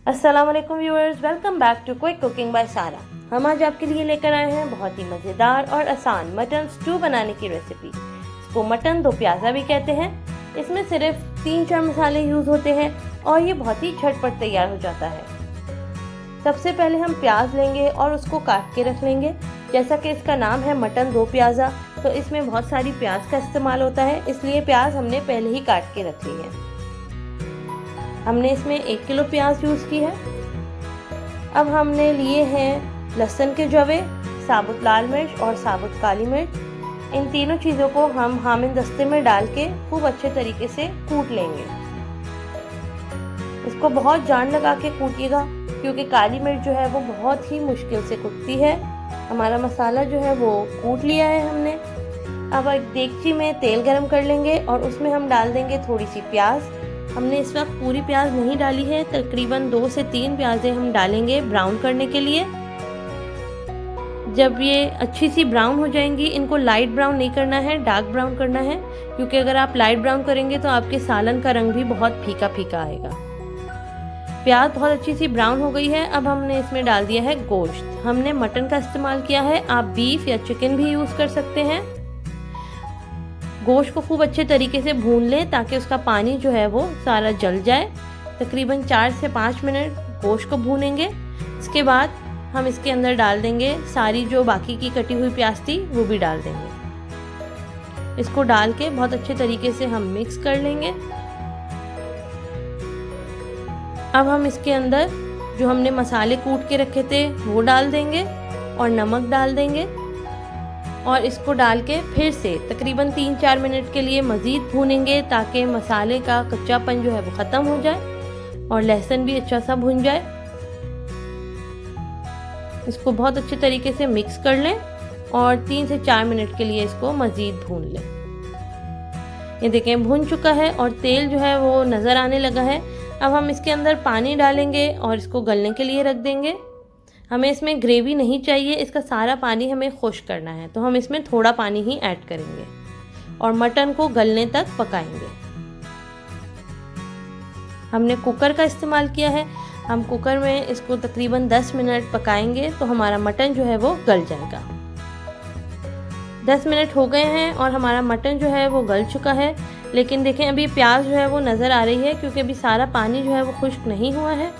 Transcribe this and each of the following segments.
अस्सलाम वालेकुम viewers, welcome back to quick cooking by Sara. हम आज आपके लिए लेकर आए हैं बहुत ही मज़ेदार और आसान मटन स्टू बनाने की रेसिपी। इसको मटन दो प्याज़ा भी कहते हैं। इसमें सिर्फ 3-4 मसाले यूज़ होते हैं और ये बहुत ही झटपट तैयार हो जाता है। सबसे पहले हम प्याज लेंगे और उसको काट के रख लेंगे। जैसा कि इसका नाम है मटन दो प्याज़ा, तो इसमें बहुत सारी प्याज का इस्तेमाल होता है, इसलिए प्याज हमने पहले ही काट के रख ली है। हमने इसमें 1 किलो प्याज यूज़ की है। अब हमने लिए हैं लहसुन के जवे, साबुत लाल मिर्च और साबुत काली मिर्च। इन तीनों चीज़ों को हम हामिन दस्ते में डाल के खूब अच्छे तरीके से कूट लेंगे। इसको बहुत जान लगा के कूटिएगा, क्योंकि काली मिर्च जो है वो बहुत ही मुश्किल से कुटती है। हमारा मसाला जो है वो कूट लिया है हमने। अब एक देगची में तेल गरम कर लेंगे और उसमें हम डाल देंगे थोड़ी सी प्याज। हमने इस वक्त पूरी प्याज नहीं डाली है, तकरीबन 2 से 3 प्याज़ें हम डालेंगे ब्राउन करने के लिए। जब ये अच्छी सी ब्राउन हो जाएंगी, इनको लाइट ब्राउन नहीं करना है, डार्क ब्राउन करना है, क्योंकि अगर आप लाइट ब्राउन करेंगे तो आपके सालन का रंग भी बहुत फीका फीका आएगा। प्याज बहुत अच्छी सी ब्राउन हो गई है। अब हमने इसमें डाल दिया है गोश्त। हमने मटन का इस्तेमाल किया है, आप बीफ या चिकन भी यूज़ कर सकते हैं। गोश्त को खूब अच्छे तरीके से भून लें ताकि उसका पानी जो है वो सारा जल जाए। तकरीबन 4 से 5 मिनट गोश्त को भूनेंगे। इसके बाद हम इसके अंदर डाल देंगे सारी जो बाकी की कटी हुई प्याज थी, वो भी डाल देंगे। इसको डाल के बहुत अच्छे तरीके से हम मिक्स कर लेंगे। अब हम इसके अंदर जो हमने मसाले कूट के रखे थे वो डाल देंगे और नमक डाल देंगे और इसको डाल के फिर से तकरीबन 3-4 मिनट के लिए मज़ीद भूनेंगे ताकि मसाले का कच्चापन जो है वो ख़त्म हो जाए और लहसुन भी अच्छा सा भुन जाए। इसको बहुत अच्छे तरीके से मिक्स कर लें और 3 से 4 मिनट के लिए इसको मज़ीद भून लें। ये देखें भुन चुका है और तेल जो है वो नज़र आने लगा है। अब हम इसके अंदर पानी डालेंगे और इसको गलने के लिए रख देंगे। हमें इसमें ग्रेवी नहीं चाहिए, इसका सारा पानी हमें खुश्क करना है, तो हम इसमें थोड़ा पानी ही ऐड करेंगे और मटन को गलने तक पकाएंगे। हमने कुकर का इस्तेमाल किया है। हम कुकर में इसको तकरीबन 10 मिनट पकाएंगे तो हमारा मटन जो है वो गल जाएगा। 10 मिनट हो गए हैं और हमारा मटन जो है वो गल चुका है, लेकिन देखें अभी प्याज जो है वो नज़र आ रही है, क्योंकि अभी सारा पानी जो है वो खुश्क नहीं हुआ है।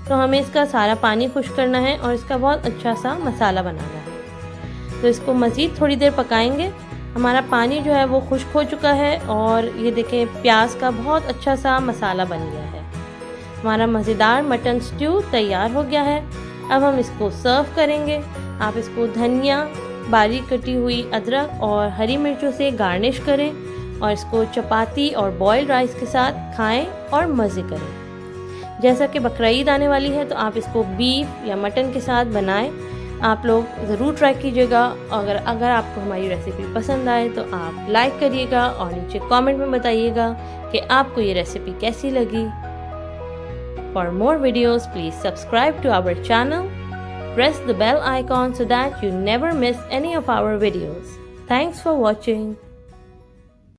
तो हमें इसका सारा पानी खुश्क करना है और इसका बहुत अच्छा सा मसाला बनाना है। तो इसको मज़ीद थोड़ी देर पकाएंगे। हमारा पानी जो है वो खुश्क हो चुका है और ये देखें प्याज का बहुत अच्छा सा मसाला बन गया है। हमारा मज़ेदार मटन स्ट्यू तैयार हो गया है। अब हम इसको सर्व करेंगे। आप इसको धनिया, बारीक कटी हुई अदरक और हरी मिर्चों से गार्निश करें और इसको चपाती और बॉइल्ड राइस के साथ खाएं और मज़े करें। जैसा कि बकरीद आने वाली है तो आप इसको बीफ या मटन के साथ बनाएं। आप लोग ज़रूर ट्राई कीजिएगा। अगर आपको हमारी रेसिपी पसंद आए तो आप लाइक करिएगा और नीचे कमेंट में बताइएगा कि आपको ये रेसिपी कैसी लगी। For more videos please subscribe to our channel, press the bell icon so that you never miss any of our videos. Thanks for watching.